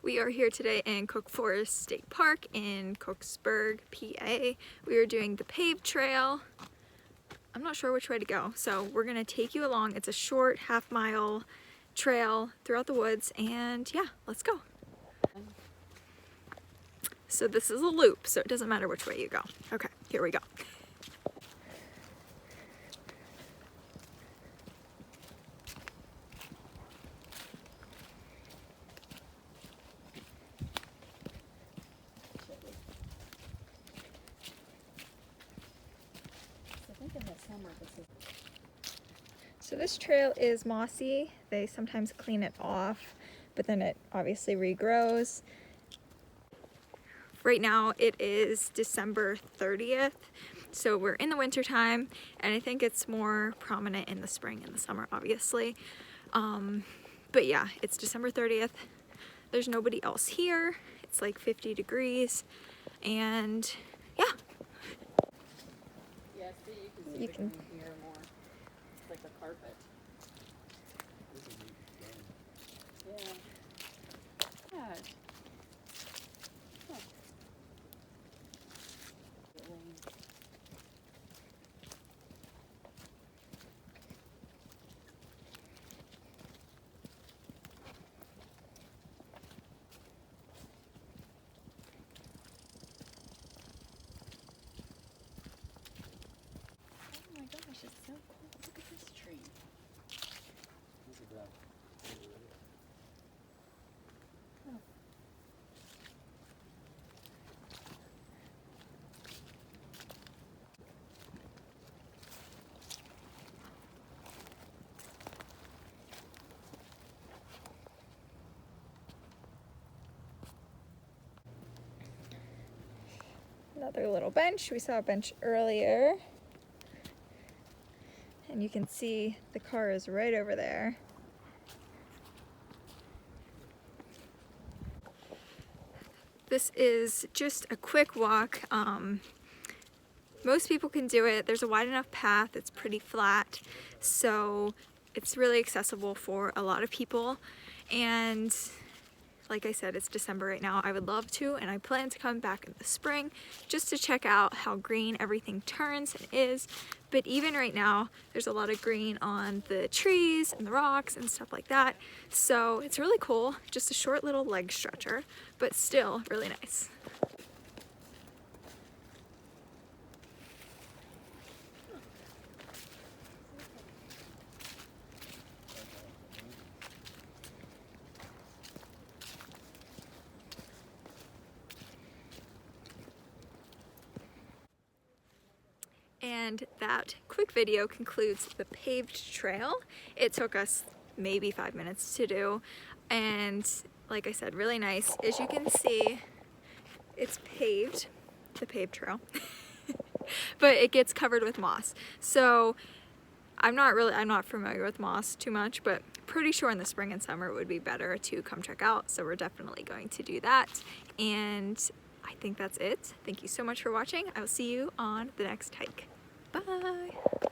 We are here today in Cook Forest State Park in Cooksburg, PA. We are doing the Paved Trail. I'm not sure which way to go, so we're gonna take you along. It's a short half-mile trail throughout the woods, and yeah, let's go. So this is a loop, so it doesn't matter which way you go. Okay, here we go. So this trail is mossy. They sometimes clean it off, but then it obviously regrows. Right now it is December 30th, so we're in the winter time, and I think it's more prominent in the spring and the summer, obviously. But yeah, it's December 30th. There's nobody else here. It's like 50 degrees, and yeah. Yeah, see, you can hear more. It's like a carpet. Yeah. God. Huh. Oh my gosh, it's so cool. Look at this tree. Oh. Another little bench. We saw a bench earlier. And you can see the car is right over there. This is just a quick walk. Most people can do it. There's a wide enough path. It's pretty flat. So it's really accessible for a lot of people. And like I said, it's December right now. I would love to, and I plan to come back in the spring just to check out how green everything turns and is. But even right now, there's a lot of green on the trees and the rocks and stuff like that. So it's really cool. Just a short little leg stretcher, but still really nice. And that quick video concludes the paved trail. It took us maybe 5 minutes to do, and like I said, really nice. As you can see, it's paved, the paved trail, but it gets covered with moss. So I'm not familiar with moss too much, but pretty sure in the spring and summer it would be better to come check out. So we're definitely going to do that. And I think that's it. Thank you so much for watching. I will see you on the next hike. Bye.